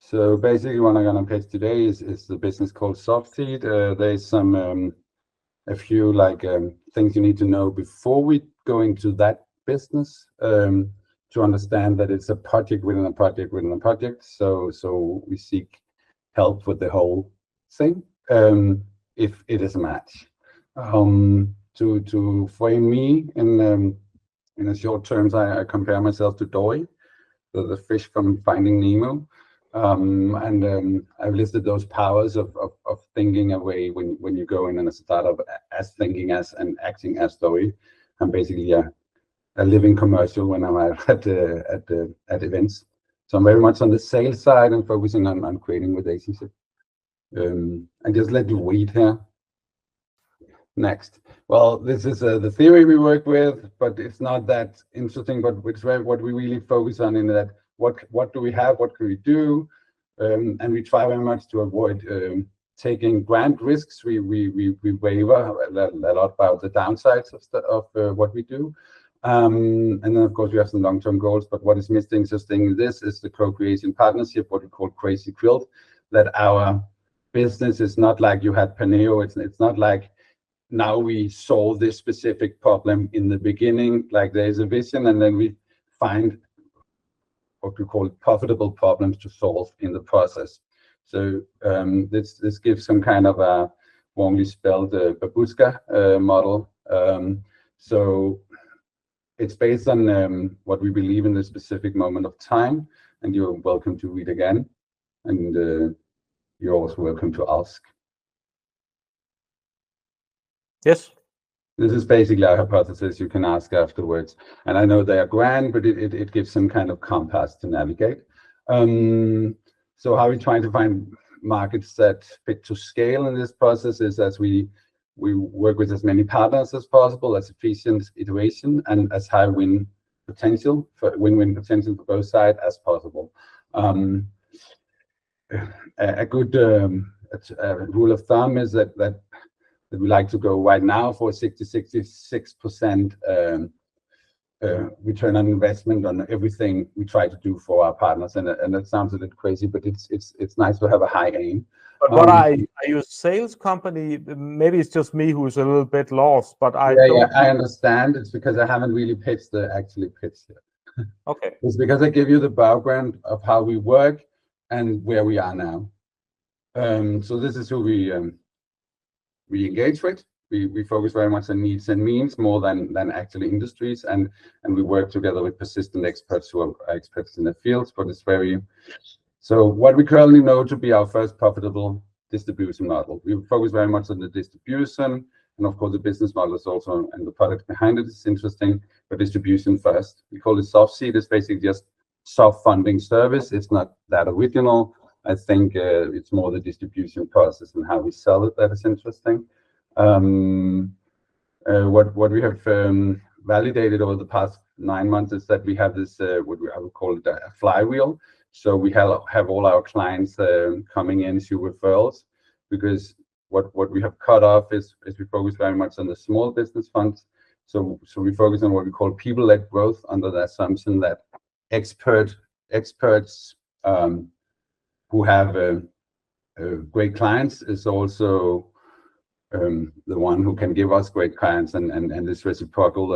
So basically, what I'm going to pitch today is the business called SoftSeed. There's some a few things you need to know before we go into that business to understand that it's a project within a project within a project. So we seek help with the whole thing if it is a match. To frame me in a short terms, I compare myself to Dory, the fish from Finding Nemo. I've listed those powers of thinking away when you go in and start up as thinking as and acting as Dory. I'm basically a living commercial when I'm at events. So I'm very much on the sales side and focusing on creating relationships. I just let you read here. Next. Well, this is the theory we work with, but it's not that interesting. But what we really focus on in that what do we have, what can we do, and we try very much to avoid taking grand risks. We waver a lot about the downsides of what we do, and then of course we have some long-term goals. But what is missing interesting in this is the co-creation partnership, what we call Crazy Quilt. That our business is not like you had Paneo. It's not like now we solve this specific problem in the beginning, like there's a vision, and then we find what we call profitable problems to solve in the process. So this gives some kind of a wrongly spelled babushka model. So it's based on what we believe in this specific moment of time, and you're welcome to read again, and you're also welcome to ask. Yes. This is basically our hypothesis. You can ask afterwards. And I know they are grand, but it gives some kind of compass to navigate. So how we're trying to find markets that fit to scale in this process is as we work with as many partners as possible, as efficient iteration, and as high win-win potential for both sides as possible. A good rule of thumb is that we like to go right now for 66% return on investment on everything we try to do for our partners, and that sounds a bit crazy, but it's nice to have a high aim. But what are you a sales company? Maybe it's just me who's a little bit lost, but I understand. It's because I haven't really actually pitched yet. Okay. It's because I give you the background of how we work and where we are now. So this is who we engage with. We focus very much on needs and means more than actually industries, and we work together with persistent experts who are experts in the fields. But it's so what we currently know to be our first profitable distribution model. We focus very much on the distribution, and of course the business model is also, and the product behind it is interesting, but distribution first. We call it SoftSeed. It's basically just soft funding service. It's not that original. I think it's more the distribution process and how we sell it that is interesting. What we have validated over the past 9 months is that we have this what I would call it a flywheel. So we have all our clients coming in through referrals, because what we have cut off is we focus very much on the small business funds. So we focus on what we call people-led growth under the assumption that experts who have great clients is also the one who can give us great clients, and this reciprocal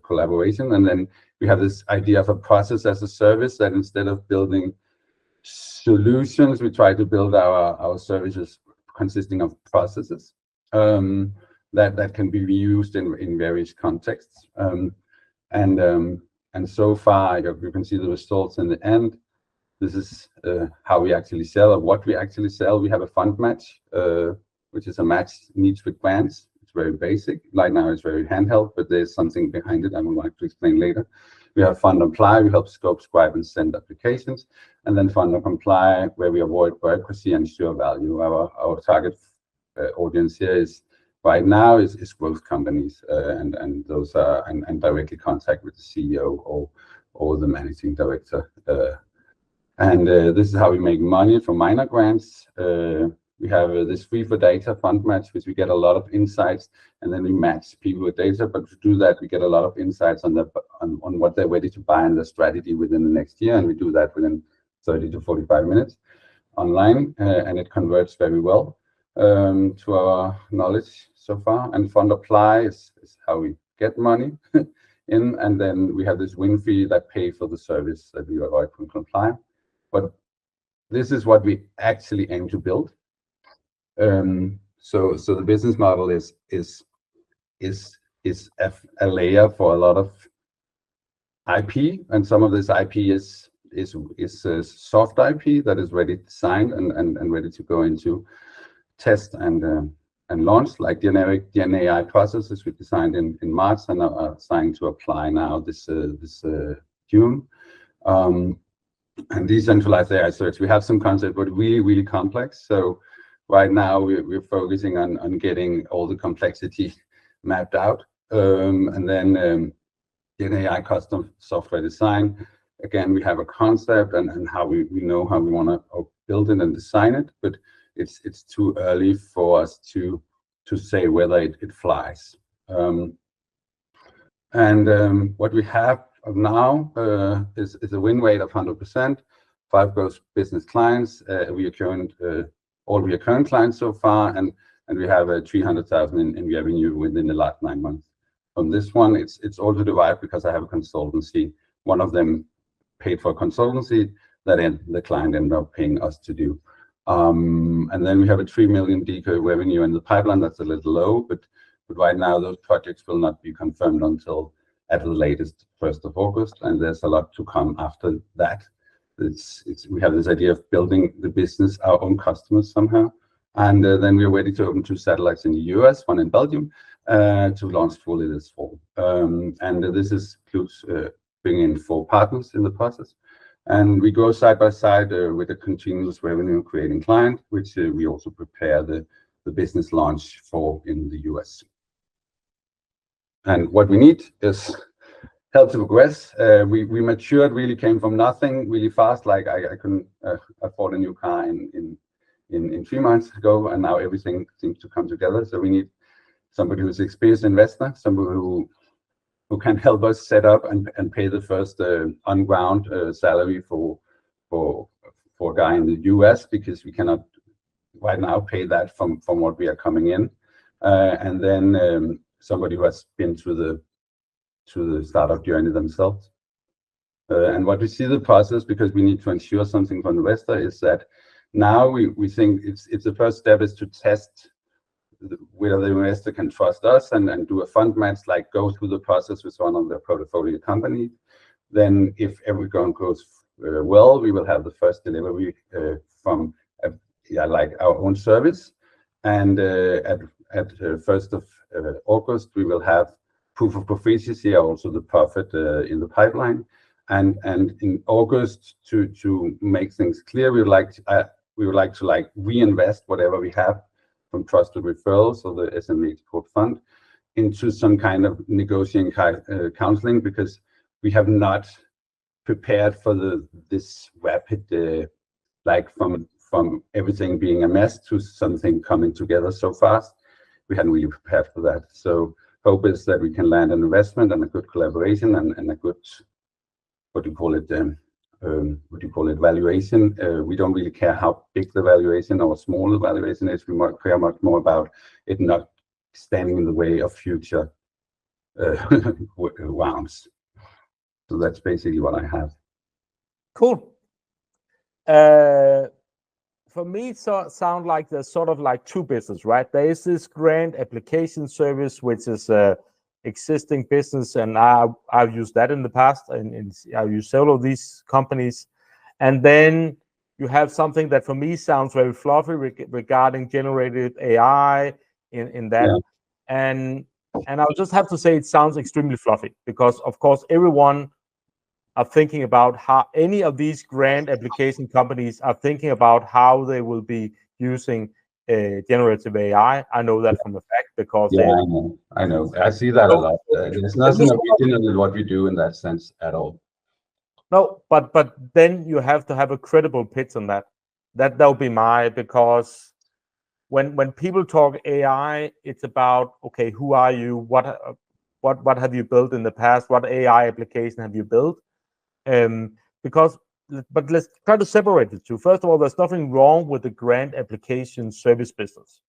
collaboration. And then we have this idea of a process as a service, that instead of building solutions, we try to build our services consisting of processes that can be reused in various contexts. And so far, you can see the results in the end. This is how we actually sell, or what we actually sell. We have a fund match, which is a match needs with grants. It's very basic. Right now, it's very handheld, but there's something behind it I would like to explain later. We have fund apply. We help scope, scribe, and send applications. And then fund and comply, where we avoid bureaucracy and ensure value. Our target audience here is right now is growth companies, and those are and directly contact with the CEO or the managing director. And this is how we make money from minor grants. We have this free for data fund match, which we get a lot of insights, and then we match people with data. But to do that, we get a lot of insights on what they're ready to buy and the strategy within the next year, and we do that within 30 to 45 minutes. online, and it converts very well to our knowledge so far. And fund apply is how we get money in, and then we have this win fee that pay for the service that we avoid from compliance. But this is what we actually aim to build. So the business model is a layer for a lot of IP, and some of this IP is soft IP that is ready designed and ready to go into test and launch, like generic DNA processes we designed in March and are starting to apply now this June. And decentralized AI search, we have some concept, but really complex. So right now we're focusing on getting all the complexity mapped out, and then Gen AI custom software design. Again, we have a concept and how we know how we want to build it and design it, but it's too early for us to say whether it flies. What we have now is a win rate of 100%, 5 gross business clients, all recurrent clients so far, and we have 300,000 in revenue within the last 9 months. On this one, it's also derived because I have a consultancy. One of them paid for consultancy that the client ended up paying us to do. And then we have a 3 million decoy revenue in the pipeline. That's a little low, but right now those projects will not be confirmed until at the latest 1st of August, and there's a lot to come after that. We have this idea of building the business, our own customers somehow, and then we're ready to open 2 satellites in the US, 1 in Belgium, to launch fully this fall. And this includes bringing in 4 partners in the process. And we go side by side with a continuous revenue creating client, which we also prepare the business launch for in the US. And what we need is help to progress. We matured, really came from nothing really fast. Like I couldn't afford a new car in 3 months ago, and now everything seems to come together. So we need somebody who's experienced investor, somebody who can help us set up and pay the first on ground salary for a guy in the US, because we cannot right now pay that from what we are coming in, and then somebody who has been through the startup journey themselves. And what we see the process, because we need to ensure something from the investor, is that now we think it's the first step is to test whether the investor can trust us and do a fund match, like go through the process with one of their portfolio companies. Then if everything goes well, we will have the first delivery from like our own service. And at 1st of August, we will have proof of proficiency, also the profit in the pipeline. And in August, to make things clear, we would like to reinvest whatever we have from trusted referrals or the SME Export Fund into some kind of negotiating counseling, because we have not prepared for this rapid, like from everything being a mess to something coming together so fast. We hadn't really prepared for that. So hope is that we can land an investment and a good collaboration and a good, valuation. We don't really care how big the valuation or small the valuation is. We care much more about it not standing in the way of future rounds. So that's basically what I have. Cool. For me, it sounds like there's sort of like 2 business, right? There is this grant application service, which is existing business, and I've used that in the past, and I've used several of these companies. And then you have something that for me sounds very fluffy regarding generative AI in that. Yeah. And I'll just have to say it sounds extremely fluffy, because of course everyone are thinking about how any of these grant application companies are thinking about how they will be using generative AI. I know that from the fact, because I know. I see that a lot. There's nothing original in what we do in that sense at all. No, but then you have to have a credible pitch on that. That'll be because when people talk AI, it's about, okay, who are you? What have you built in the past? What AI application have you built? Because but let's try to separate the two. First of all, there's nothing wrong with the grant application service business.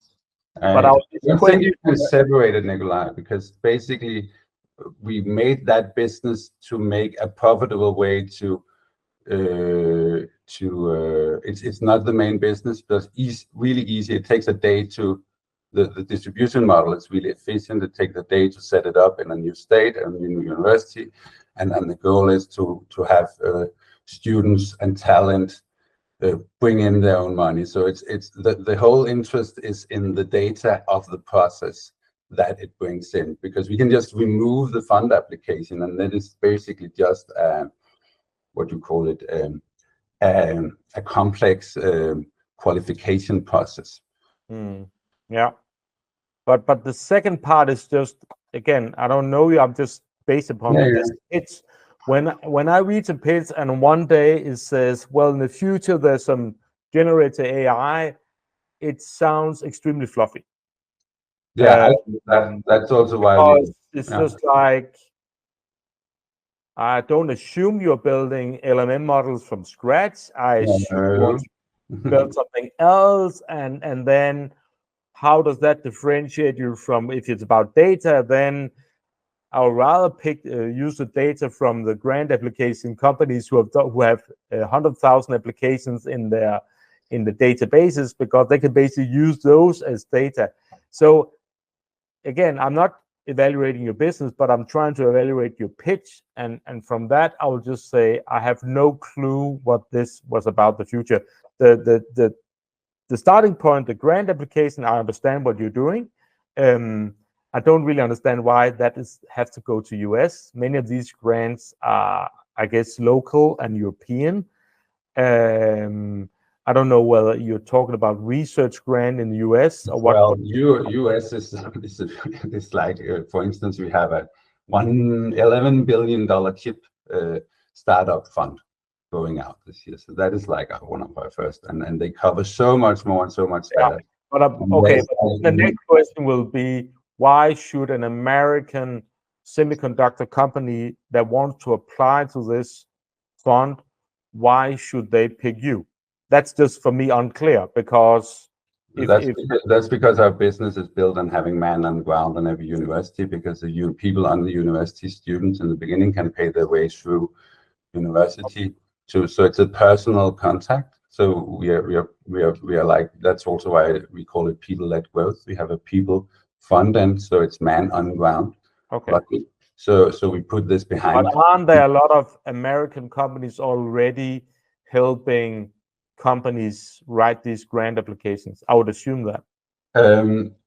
But I don't think you can separate it, Nikolai, because basically we made that business to make a profitable way to it's not the main business, but it's really easy. It takes a day to the distribution model is really efficient. It takes a day to set it up in a new state and new university, and the goal is to have students and talent bring in their own money. So it's the whole interest is in the data of the process that it brings in, because we can just remove the fund application, and that is basically just what you call it, a complex qualification process. Yeah, but the second part is just, again, I don't know you. I'm just based upon this. It's when I read a pitch and one day it says, well, in the future there's some generator AI, it sounds extremely fluffy. Yeah, that's also why it's just like, I don't assume you're building LMM models from scratch. I assume you build something else, and then how does that differentiate you from, if it's about data, then I would rather use the data from the grant application companies who have 100,000 applications in the databases, because they can basically use those as data. So again, I'm not evaluating your business, but I'm trying to evaluate your pitch, and from that I will just say I have no clue what this was about the future. The starting point, the grant application, I understand what you're doing. I don't really understand why that has to go to US. Many of these grants are, I guess, local and European. I don't know whether you're talking about research grant in the US or what. Well, US is like, for instance, we have a $11 billion chip startup fund going out this year. So that is like one of our first, and they cover so much more and so much better. But the next question will be, why should an American semiconductor company that wants to apply to this fund, why should they pick you? That's just, for me, unclear, because that's because our business is built on having man on the ground in every university, because the people on the university, students in the beginning, can pay their way through university. So it's a personal contact. So we are like, that's also why we call it people-led growth. We have a people front end, so it's man on ground. Okay. So we put this behind. But aren't there a lot of American companies already helping companies write these grant applications? I would assume that.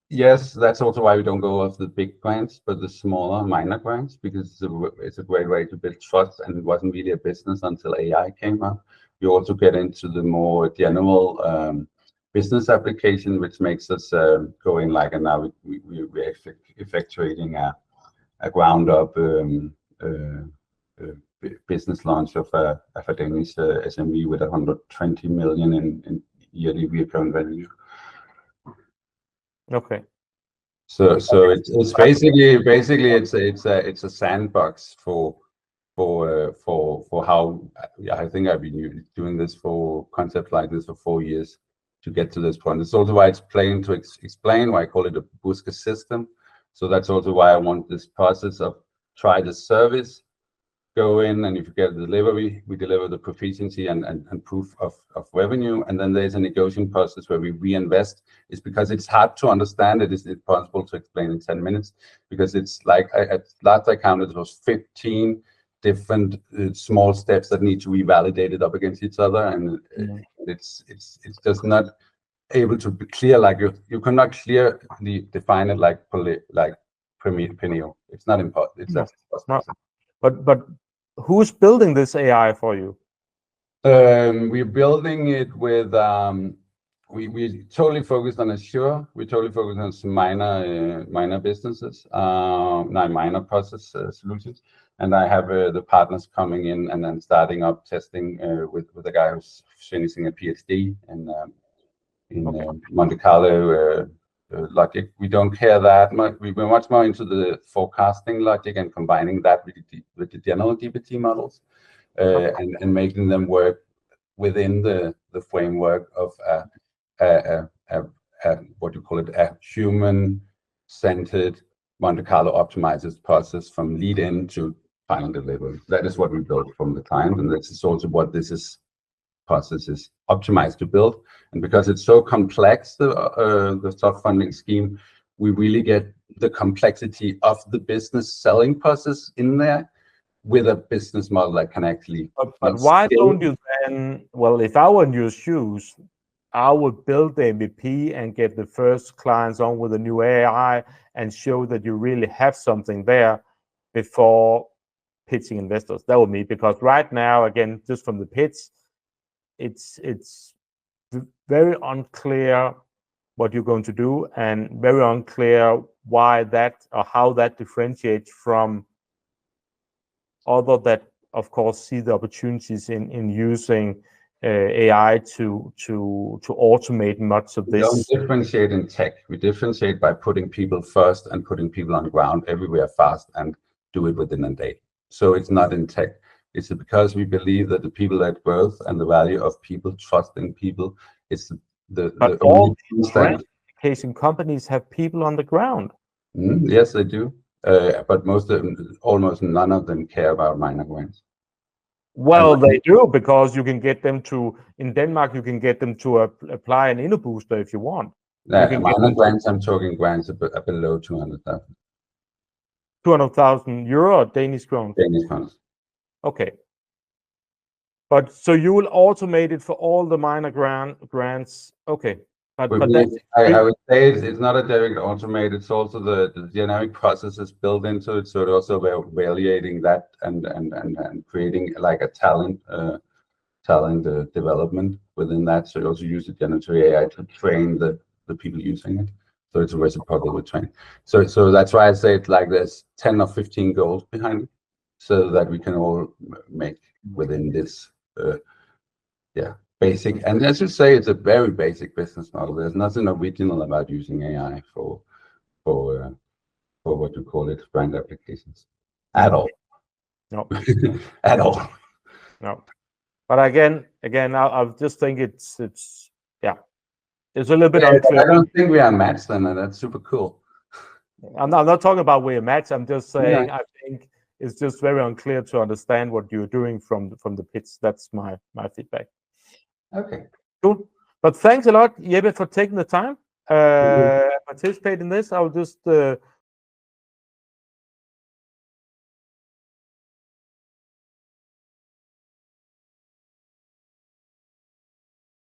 Yes, that's also why we don't go off the big grants, but the smaller, minor grants, because it's a great way to build trust, and it wasn't really a business until AI came up. You also get into the more general business application, which makes us go in like, and now we're effectuating a ground up business launch of a Danish SME with 120 million in yearly recurring revenue. Okay. So it's basically it's a sandbox for how I think I've been doing this for concepts like this for 4 years to get to this point. It's also why it's plain to explain why I call it a Buska system. So that's also why I want this process of try the service, go in, and if you get the delivery, we deliver the proficiency and proof of revenue, and then there's a negotiation process where we reinvest. It's because it's hard to understand. It is impossible to explain in 10 minutes, because it's like, at last I counted, it was 15 different small steps that need to be validated up against each other, and it's just not able to be clear. Like you cannot clearly define it like Pineo. It's not important. It's not. But who's building this AI for you? We're building it with we totally focused on Azure. We totally focused on some minor businesses, minor process solutions, and I have the partners coming in and then starting up testing with a guy who's finishing a PhD in Monte Carlo logic. We don't care that much. We're much more into the forecasting logic and combining that with the general GPT models, and making them work within the framework of what you call it, a human-centered Monte Carlo optimized process from lead in to final delivery. That is what we built from the client, and this is also what this process is optimized to build. And because it's so complex, the soft funding scheme, we really get the complexity of the business selling process in there with a business model that can actually. But why don't you then? Well, if I were in your shoes, I would build the MVP and get the first clients on with a new AI and show that you really have something there before pitching investors. That would be, because right now, again, just from the pitch, it's very unclear what you're going to do, and very unclear why that, or how that differentiates from other that, of course, see the opportunities in using AI to automate much of this. We don't differentiate in tech. We differentiate by putting people first and putting people on the ground everywhere fast and do it within a day. So it's not in tech. It's because we believe that the people-led growth and the value of people, trusting people, is but all these application companies have people on the ground. Yes, they do. But almost none of them care about minor grants. Well, they do, because you can get them to, in Denmark, you can get them to apply an InnoBooster if you want. Minor grants, I'm talking grants below 200,000. 200,000 euro or Danish kroner? Danish kroner. Okay. But so you will automate it for all the minor grants. Okay. But I would say it's not a direct automate. It's also the generic processes built into it. So it's also evaluating that and creating like a talent development within that. So you also use the generative AI to train the people using it. So it's a reciprocal with training. So that's why I say it's like there's 10 or 15 goals behind it, so that we can all make within this basic, and as you say, it's a very basic business model. There's nothing original about using AI for what you call it, brand applications at all. No. At all. No. But again, I just think it's a little bit unclear. I don't think we are matched then, and that's super cool. I'm not talking about we're matched. I'm just saying, I think it's just very unclear to understand what you're doing from the pitch. That's my feedback. Okay. Cool. But thanks a lot, Jeppe, for taking the time participate in this. I'll just